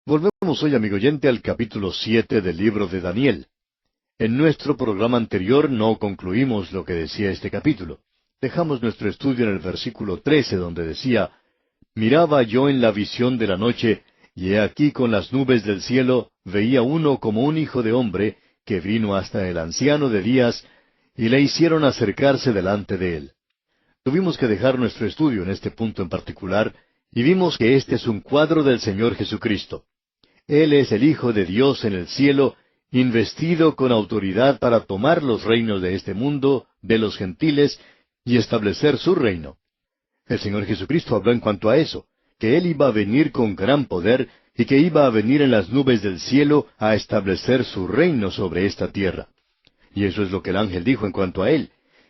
Volvemos hoy, amigo oyente, al capítulo 7 del libro de Daniel. En nuestro programa anterior no concluimos lo que decía este capítulo. Dejamos nuestro estudio en el versículo 13, donde decía: Miraba yo en la visión de la noche, y he aquí con las nubes del cielo veía uno como un hijo de hombre, que vino hasta el anciano de días, y le hicieron acercarse delante de él. Tuvimos que dejar nuestro estudio en este punto en particular, y vimos que este es un cuadro del Señor Jesucristo. Él es el Hijo de Dios en el cielo, investido con autoridad para tomar los reinos de este mundo, de los gentiles, y establecer su reino. El Señor Jesucristo habló en cuanto a eso, que Él iba a venir con gran poder y que iba a venir en las nubes del cielo a establecer su reino sobre esta tierra. Y eso es lo que el ángel dijo en cuanto a Él,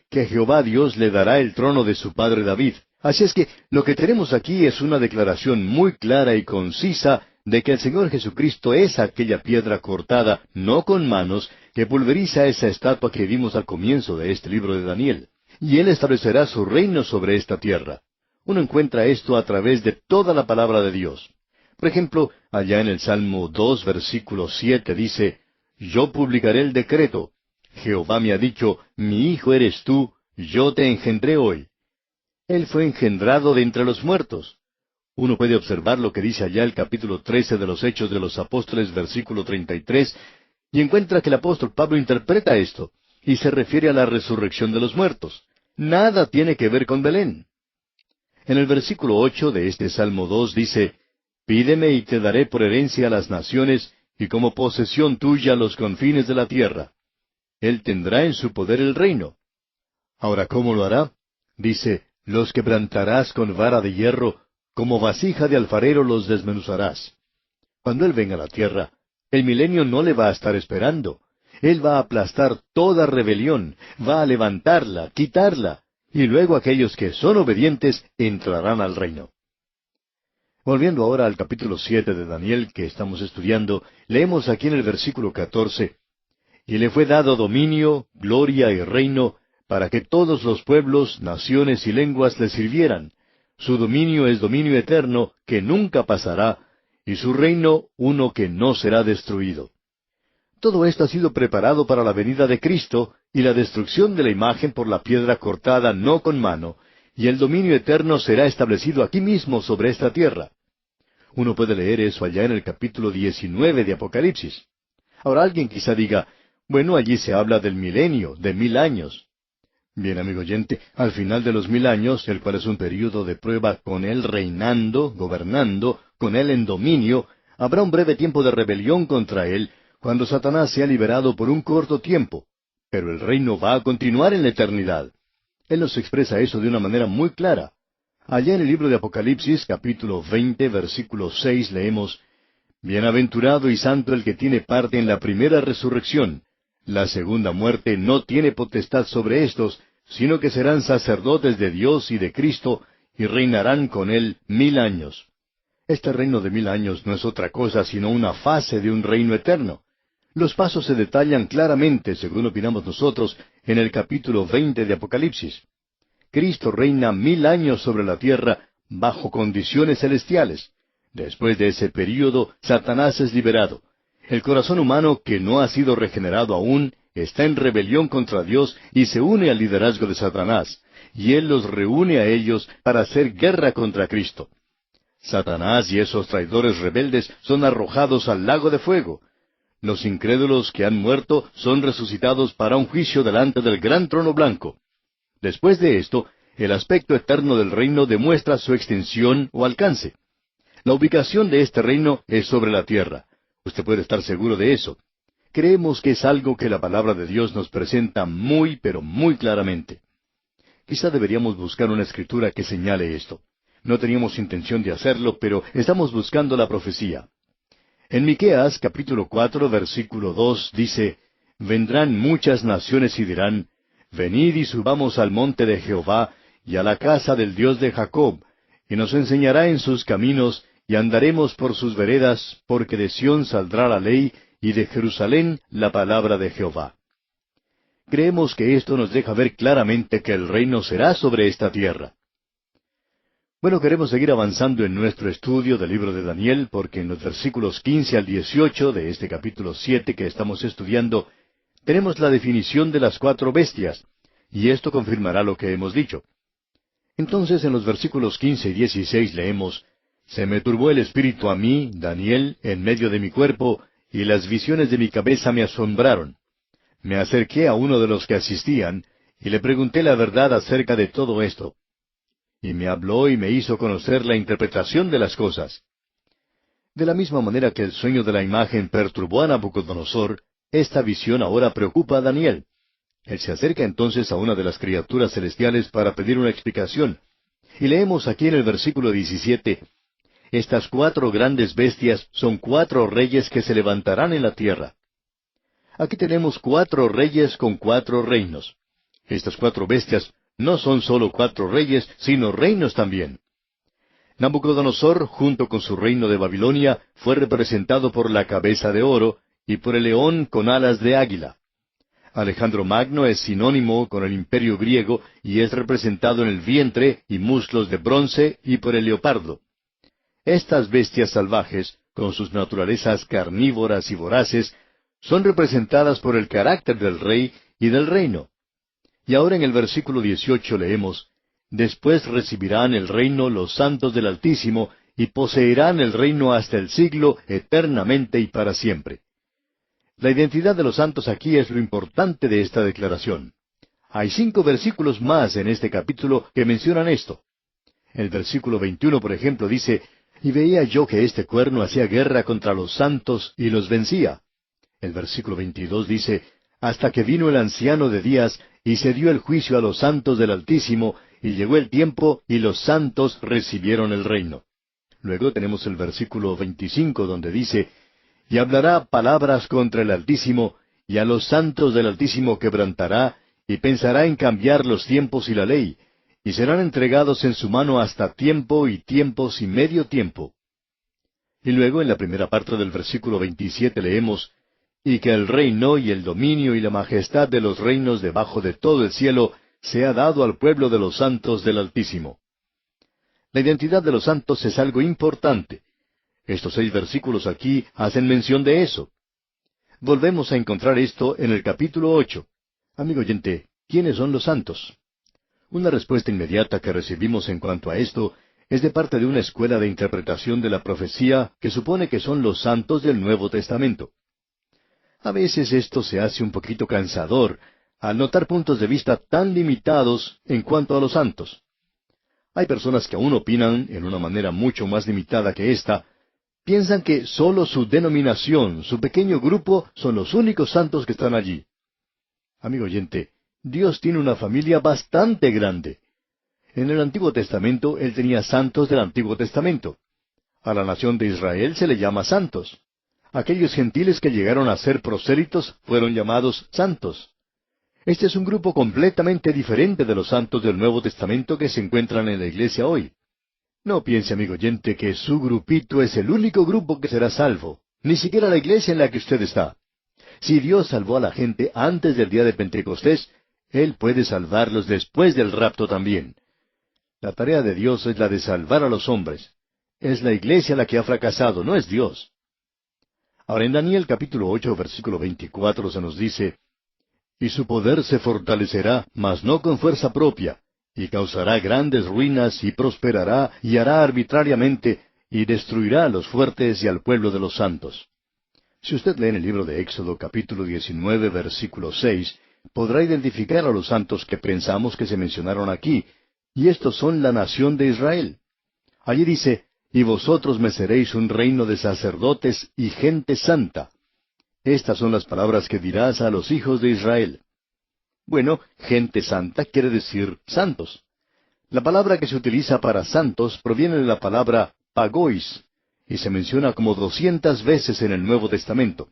que Jehová Dios le dará el trono de su padre David. Así es que lo que tenemos aquí es una declaración muy clara y concisa de que el Señor Jesucristo es aquella piedra cortada, no con manos, que pulveriza esa estatua que vimos al comienzo de este libro de Daniel. Y Él establecerá su reino sobre esta tierra. Uno encuentra esto a través de toda la palabra de Dios. Por ejemplo, allá en el Salmo 2, versículo 7 dice: Yo publicaré el decreto. Jehová me ha dicho: Mi hijo eres tú, yo te engendré hoy. Él fue engendrado de entre los muertos. Uno puede observar lo que dice allá el capítulo 13 de los Hechos de los Apóstoles, versículo 33, y encuentra que el apóstol Pablo interpreta esto, y se refiere a la resurrección de los muertos. Nada tiene que ver con Belén. En el versículo 8 de este Salmo 2 dice: Pídeme y te daré por herencia a las naciones, y como posesión tuya los confines de la tierra. Él tendrá en su poder el reino. Ahora, ¿cómo lo hará? Dice: Los quebrantarás con vara de hierro, como vasija de alfarero los desmenuzarás. Cuando Él venga a la tierra, el milenio no le va a estar esperando. Él va a aplastar toda rebelión, va a levantarla, quitarla, y luego aquellos que son obedientes entrarán al reino. Volviendo ahora al capítulo 7 de Daniel que estamos estudiando, leemos aquí en el versículo 14: Y le fue dado dominio, gloria y reino, para que todos los pueblos, naciones y lenguas le sirvieran. Su dominio es dominio eterno, que nunca pasará, y su reino uno que no será destruido. Todo esto ha sido preparado para la venida de Cristo y la destrucción de la imagen por la piedra cortada no con mano, y el dominio eterno será establecido aquí mismo sobre esta tierra. Uno puede leer eso allá en el capítulo 19 de Apocalipsis. Ahora alguien quizá diga: bueno, allí se habla del milenio, de 1000 años. Bien, amigo oyente, al final de los 1000 años, el cual es un período de prueba con Él reinando, gobernando, con Él en dominio, habrá un breve tiempo de rebelión contra Él, cuando Satanás sea liberado por un corto tiempo. Pero el reino va a continuar en la eternidad. Él nos expresa eso de una manera muy clara. Allá en el libro de Apocalipsis, capítulo 20, versículo 6, leemos: Bienaventurado y santo el que tiene parte en la primera resurrección. La segunda muerte no tiene potestad sobre éstos, sino que serán sacerdotes de Dios y de Cristo, y reinarán con Él 1000 años. Este reino de 1000 años no es otra cosa sino una fase de un reino eterno. Los pasos se detallan claramente, según opinamos nosotros, en el capítulo 20 de Apocalipsis. Cristo reina 1000 años sobre la tierra bajo condiciones celestiales. Después de ese período, Satanás es liberado. El corazón humano que no ha sido regenerado aún está en rebelión contra Dios y se une al liderazgo de Satanás, y Él los reúne a ellos para hacer guerra contra Cristo. Satanás y esos traidores rebeldes son arrojados al lago de fuego. Los incrédulos que han muerto son resucitados para un juicio delante del gran trono blanco. Después de esto, el aspecto eterno del reino demuestra su extensión o alcance. La ubicación de este reino es sobre la tierra. Usted puede estar seguro de eso. Creemos que es algo que la palabra de Dios nos presenta muy, pero muy claramente. Quizá deberíamos buscar una escritura que señale esto. No teníamos intención de hacerlo, pero estamos buscando la profecía. En Miqueas, capítulo 4, versículo 2, dice: Vendrán muchas naciones y dirán: Venid y subamos al monte de Jehová, y a la casa del Dios de Jacob, y nos enseñará en sus caminos, y andaremos por sus veredas, porque de Sión saldrá la ley, y de Jerusalén la palabra de Jehová. Creemos que esto nos deja ver claramente que el reino será sobre esta tierra. Bueno, queremos seguir avanzando en nuestro estudio del libro de Daniel, porque en los versículos 15 al 18 de este capítulo 7 que estamos estudiando, tenemos la definición de las cuatro bestias, y esto confirmará lo que hemos dicho. Entonces, en los versículos 15 y 16 leemos, «Se me turbó el espíritu a mí, Daniel, en medio de mi cuerpo, y las visiones de mi cabeza me asombraron. Me acerqué a uno de los que asistían, y le pregunté la verdad acerca de todo esto. Y me habló y me hizo conocer la interpretación de las cosas». De la misma manera que el sueño de la imagen perturbó a Nabucodonosor, esta visión ahora preocupa a Daniel. Él se acerca entonces a una de las criaturas celestiales para pedir una explicación. Y leemos aquí en el versículo 17, «Estas cuatro grandes bestias son cuatro reyes que se levantarán en la tierra». Aquí tenemos cuatro reyes con cuatro reinos. Estas cuatro bestias no son solo cuatro reyes, sino reinos también. Nabucodonosor, junto con su reino de Babilonia, fue representado por la cabeza de oro y por el león con alas de águila. Alejandro Magno es sinónimo con el imperio griego y es representado en el vientre y muslos de bronce y por el leopardo. Estas bestias salvajes, con sus naturalezas carnívoras y voraces, son representadas por el carácter del rey y del reino. Y ahora en el versículo 18 leemos, «Después recibirán el reino los santos del Altísimo, y poseerán el reino hasta el siglo, eternamente y para siempre». La identidad de los santos aquí es lo importante de esta declaración. Hay 5 versículos más en este capítulo que mencionan esto. El versículo 21, por ejemplo, dice, «Y veía yo que este cuerno hacía guerra contra los santos y los vencía». El versículo 22 dice, «Hasta que vino el anciano de días, y se dio el juicio a los santos del Altísimo, y llegó el tiempo, y los santos recibieron el reino». Luego tenemos el versículo 25, donde dice, «Y hablará palabras contra el Altísimo, y a los santos del Altísimo quebrantará, y pensará en cambiar los tiempos y la ley, y serán entregados en su mano hasta tiempo y tiempos y medio tiempo». Y luego en la primera parte del versículo 27 leemos, «Y que el reino y el dominio y la majestad de los reinos debajo de todo el cielo sea dado al pueblo de los santos del Altísimo». La identidad de los santos es algo importante. Estos 6 versículos aquí hacen mención de eso. Volvemos a encontrar esto en el capítulo 8. Amigo oyente, ¿quiénes son los santos? Una respuesta inmediata que recibimos en cuanto a esto es de parte de una escuela de interpretación de la profecía que supone que son los santos del Nuevo Testamento. A veces esto se hace un poquito cansador al notar puntos de vista tan limitados en cuanto a los santos. Hay personas que aún opinan en una manera mucho más limitada que esta. Piensan que solo su denominación, su pequeño grupo, son los únicos santos que están allí. Amigo oyente, Dios tiene una familia bastante grande. En el Antiguo Testamento Él tenía santos del Antiguo Testamento. A la nación de Israel se le llama santos. Aquellos gentiles que llegaron a ser prosélitos fueron llamados santos. Este es un grupo completamente diferente de los santos del Nuevo Testamento que se encuentran en la iglesia hoy. No piense, amigo oyente, que su grupito es el único grupo que será salvo, ni siquiera la iglesia en la que usted está. Si Dios salvó a la gente antes del día de Pentecostés, Él puede salvarlos después del rapto también. La tarea de Dios es la de salvar a los hombres. Es la iglesia la que ha fracasado, no es Dios. Ahora en Daniel capítulo 8, versículo 24 se nos dice, «Y su poder se fortalecerá, mas no con fuerza propia, y causará grandes ruinas, y prosperará, y hará arbitrariamente, y destruirá a los fuertes y al pueblo de los santos». Si usted lee en el libro de Éxodo capítulo 19, versículo 6, podrá identificar a los santos que pensamos que se mencionaron aquí, y estos son la nación de Israel. Allí dice, «Y vosotros me seréis un reino de sacerdotes y gente santa». Estas son las palabras que dirás a los hijos de Israel. Bueno, gente santa quiere decir santos. La palabra que se utiliza para santos proviene de la palabra pagois, y se menciona como 200 veces en el Nuevo Testamento.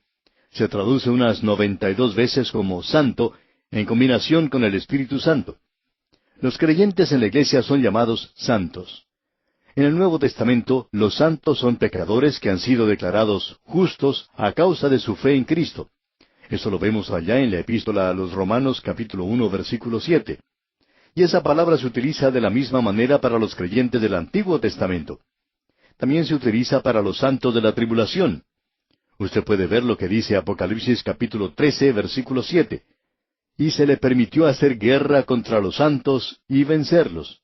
Se traduce unas 92 veces como santo, en combinación con el Espíritu Santo. Los creyentes en la iglesia son llamados santos. En el Nuevo Testamento, los santos son pecadores que han sido declarados justos a causa de su fe en Cristo. Eso lo vemos allá en la epístola a los Romanos capítulo 1, versículo 7. Y esa palabra se utiliza de la misma manera para los creyentes del Antiguo Testamento. También se utiliza para los santos de la tribulación. Usted puede ver lo que dice Apocalipsis capítulo 13, versículo 7. Y se le permitió hacer guerra contra los santos y vencerlos.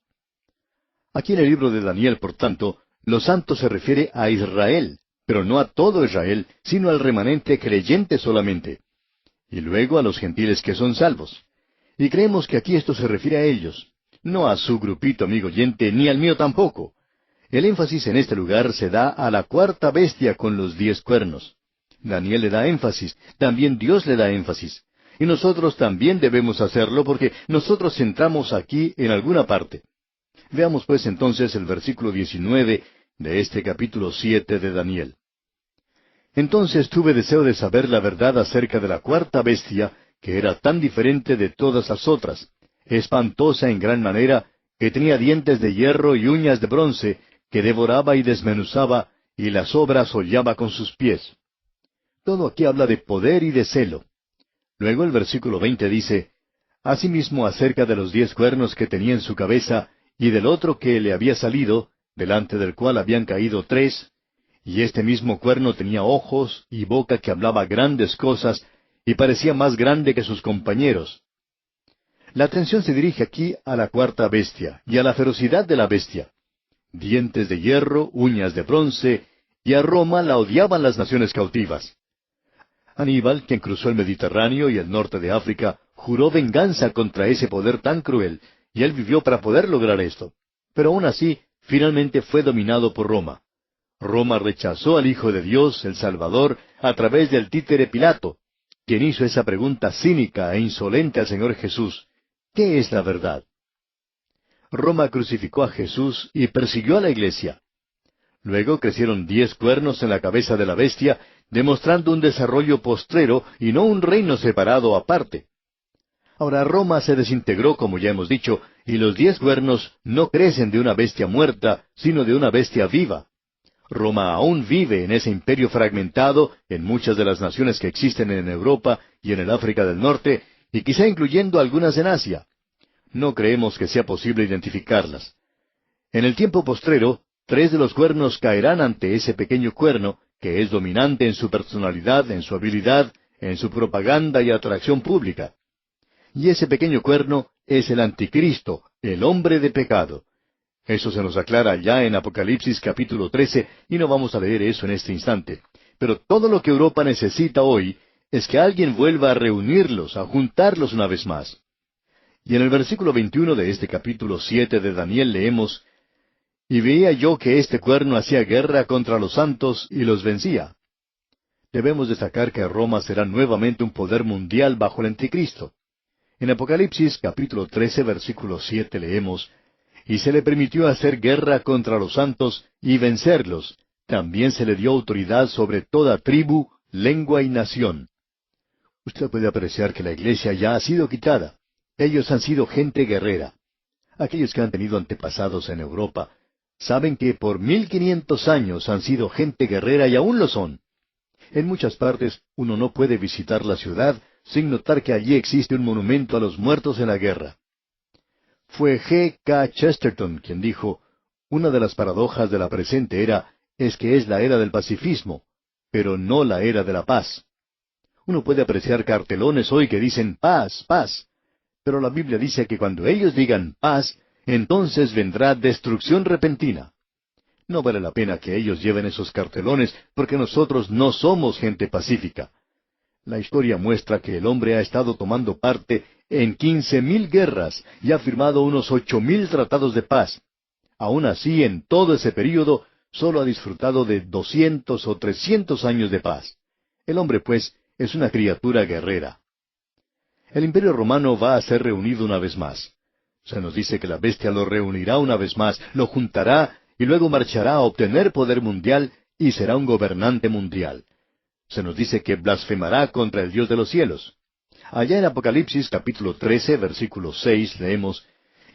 Aquí en el libro de Daniel, por tanto, los santos se refiere a Israel, pero no a todo Israel, sino al remanente creyente solamente. Y luego a los gentiles que son salvos. Y creemos que aquí esto se refiere a ellos, no a su grupito, amigo oyente, ni al mío tampoco. El énfasis en este lugar se da a la cuarta bestia con los 10 cuernos. Daniel le da énfasis, también Dios le da énfasis. Y nosotros también debemos hacerlo porque nosotros entramos aquí en alguna parte. Veamos pues entonces el versículo 19 de este capítulo 7 de Daniel. Entonces tuve deseo de saber la verdad acerca de la cuarta bestia, que era tan diferente de todas las otras, espantosa en gran manera, que tenía dientes de hierro y uñas de bronce, que devoraba y desmenuzaba, y las obras hollaba con sus pies. Todo aquí habla de poder y de celo. Luego el versículo 20 dice, asimismo acerca de los 10 cuernos que tenía en su cabeza, y del otro que le había salido, delante del cual habían caído 3, y este mismo cuerno tenía ojos y boca que hablaba grandes cosas, y parecía más grande que sus compañeros. La atención se dirige aquí a la cuarta bestia, y a la ferocidad de la bestia. Dientes de hierro, uñas de bronce, y a Roma la odiaban las naciones cautivas. Aníbal, quien cruzó el Mediterráneo y el norte de África, juró venganza contra ese poder tan cruel, y él vivió para poder lograr esto. Pero aún así, finalmente fue dominado por Roma. Roma rechazó al Hijo de Dios, el Salvador, a través del títere Pilato, quien hizo esa pregunta cínica e insolente al Señor Jesús: ¿qué es la verdad? Roma crucificó a Jesús y persiguió a la iglesia. Luego crecieron 10 cuernos en la cabeza de la bestia, demostrando un desarrollo postrero y no un reino separado aparte. Ahora Roma se desintegró, como ya hemos dicho, y los 10 cuernos no crecen de una bestia muerta, sino de una bestia viva. Roma aún vive en ese imperio fragmentado en muchas de las naciones que existen en Europa y en el África del Norte, y quizá incluyendo algunas en Asia. No creemos que sea posible identificarlas. En el tiempo postrero, 3 de los cuernos caerán ante ese pequeño cuerno, que es dominante en su personalidad, en su habilidad, en su propaganda y atracción pública. Y ese pequeño cuerno es el Anticristo, el hombre de pecado. Eso se nos aclara ya en Apocalipsis capítulo 13, y no vamos a leer eso en este instante. Pero todo lo que Europa necesita hoy es que alguien vuelva a reunirlos, a juntarlos una vez más. Y en el versículo 21 de este capítulo 7 de Daniel leemos, y veía yo que este cuerno hacía guerra contra los santos y los vencía. Debemos destacar que Roma será nuevamente un poder mundial bajo el Anticristo. En Apocalipsis capítulo 13, versículo 7 leemos, y se le permitió hacer guerra contra los santos y vencerlos. También se le dio autoridad sobre toda tribu, lengua y nación. Usted puede apreciar que la iglesia ya ha sido quitada. Ellos han sido gente guerrera. Aquellos que han tenido antepasados en Europa saben que por 1500 años han sido gente guerrera y aún lo son. En muchas partes uno no puede visitar la ciudad sin notar que allí existe un monumento a los muertos en la guerra. Fue G. K. Chesterton quien dijo, una de las paradojas de la presente era es que es la era del pacifismo, pero no la era de la paz. Uno puede apreciar cartelones hoy que dicen paz, paz, pero la Biblia dice que cuando ellos digan paz, entonces vendrá destrucción repentina. No vale la pena que ellos lleven esos cartelones porque nosotros no somos gente pacífica. La historia muestra que el hombre ha estado tomando parte en 15,000 guerras y ha firmado unos 8,000 tratados de paz. Aún así, en todo ese período, solo ha disfrutado de 200 o 300 años de paz. El hombre, pues, es una criatura guerrera. El Imperio Romano va a ser reunido una vez más. Se nos dice que la bestia lo reunirá una vez más, lo juntará y luego marchará a obtener poder mundial y será un gobernante mundial. Se nos dice que blasfemará contra el Dios de los cielos. Allá en Apocalipsis capítulo 13, versículo 6 leemos,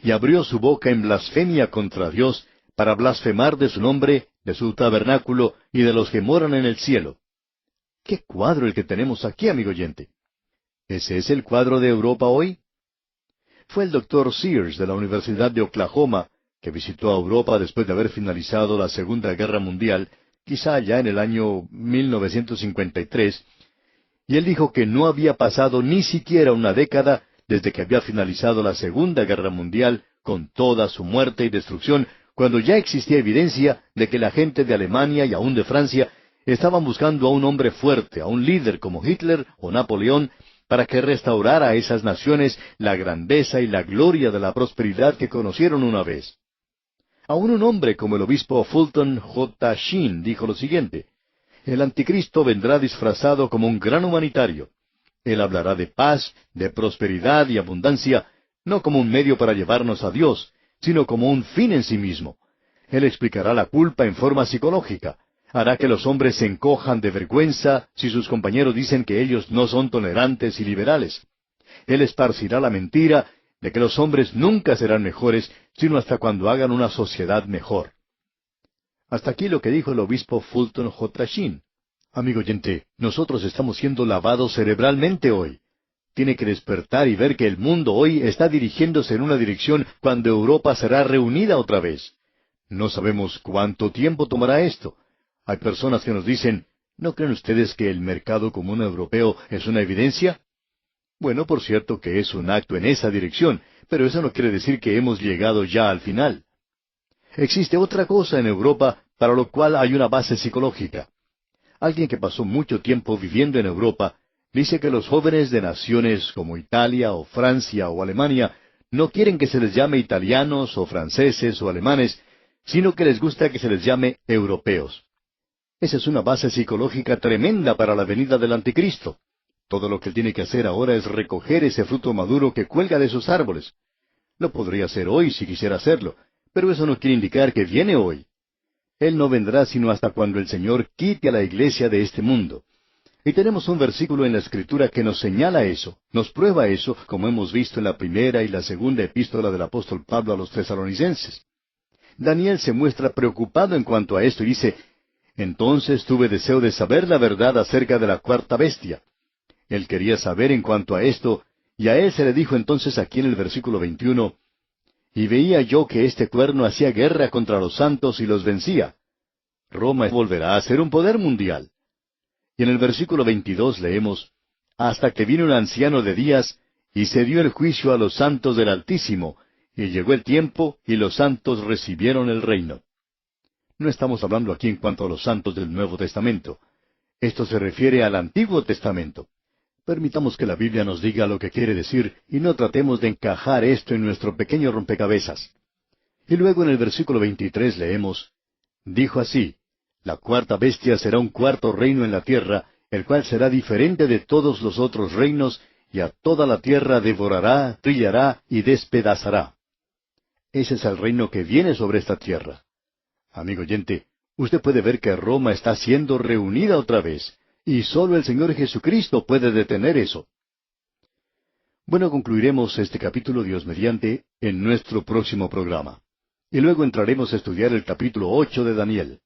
y abrió su boca en blasfemia contra Dios, para blasfemar de su nombre, de su tabernáculo y de los que moran en el cielo. ¡Qué cuadro el que tenemos aquí, amigo oyente! ¿Ese es el cuadro de Europa hoy? Fue el doctor Sears de la Universidad de Oklahoma, que visitó a Europa después de haber finalizado la Segunda Guerra Mundial, quizá ya en el año 1953, y él dijo que no había pasado ni siquiera una década desde que había finalizado la Segunda Guerra Mundial con toda su muerte y destrucción, cuando ya existía evidencia de que la gente de Alemania y aún de Francia estaban buscando a un hombre fuerte, a un líder como Hitler o Napoleón, para que restaurara a esas naciones la grandeza y la gloria de la prosperidad que conocieron una vez. Aún un hombre como el obispo Fulton J. Sheen dijo lo siguiente: el anticristo vendrá disfrazado como un gran humanitario. Él hablará de paz, de prosperidad y abundancia, no como un medio para llevarnos a Dios, sino como un fin en sí mismo. Él explicará la culpa en forma psicológica. Hará que los hombres se encojan de vergüenza si sus compañeros dicen que ellos no son tolerantes y liberales. Él esparcirá la mentira de que los hombres nunca serán mejores, sino hasta cuando hagan una sociedad mejor. Hasta aquí lo que dijo el obispo Fulton J. Sheen. Amigo oyente, nosotros estamos siendo lavados cerebralmente hoy. Tiene que despertar y ver que el mundo hoy está dirigiéndose en una dirección cuando Europa será reunida otra vez. No sabemos cuánto tiempo tomará esto. Hay personas que nos dicen, ¿no creen ustedes que el mercado común europeo es una evidencia? Bueno, por cierto que es un acto en esa dirección, pero eso no quiere decir que hemos llegado ya al final. Existe otra cosa en Europa para lo cual hay una base psicológica. Alguien que pasó mucho tiempo viviendo en Europa dice que los jóvenes de naciones como Italia o Francia o Alemania no quieren que se les llame italianos o franceses o alemanes, sino que les gusta que se les llame europeos. Esa es una base psicológica tremenda para la venida del anticristo. Todo lo que él tiene que hacer ahora es recoger ese fruto maduro que cuelga de esos árboles. Lo podría hacer hoy si quisiera hacerlo, pero eso no quiere indicar que viene hoy. Él no vendrá sino hasta cuando el Señor quite a la iglesia de este mundo. Y tenemos un versículo en la Escritura que nos señala eso, nos prueba eso, como hemos visto en la primera y la segunda epístola del apóstol Pablo a los tesalonicenses. Daniel se muestra preocupado en cuanto a esto y dice, entonces tuve deseo de saber la verdad acerca de la cuarta bestia. Él quería saber en cuanto a esto, y a él se le dijo entonces aquí en el versículo 21, y veía yo que este cuerno hacía guerra contra los santos y los vencía. Roma volverá a ser un poder mundial. Y en el versículo 22 leemos, hasta que vino un anciano de días, y se dio el juicio a los santos del Altísimo, y llegó el tiempo, y los santos recibieron el reino. No estamos hablando aquí en cuanto a los santos del Nuevo Testamento. Esto se refiere al Antiguo Testamento. Permitamos que la Biblia nos diga lo que quiere decir y no tratemos de encajar esto en nuestro pequeño rompecabezas. Y luego en el versículo 23 leemos, dijo así, la cuarta bestia será un cuarto reino en la tierra, el cual será diferente de todos los otros reinos, y a toda la tierra devorará, trillará y despedazará. Ese es el reino que viene sobre esta tierra. Amigo oyente, usted puede ver que Roma está siendo reunida otra vez. Y solo el Señor Jesucristo puede detener eso. Bueno, concluiremos este capítulo, Dios mediante, en nuestro próximo programa. Y luego entraremos a estudiar el capítulo 8 de Daniel.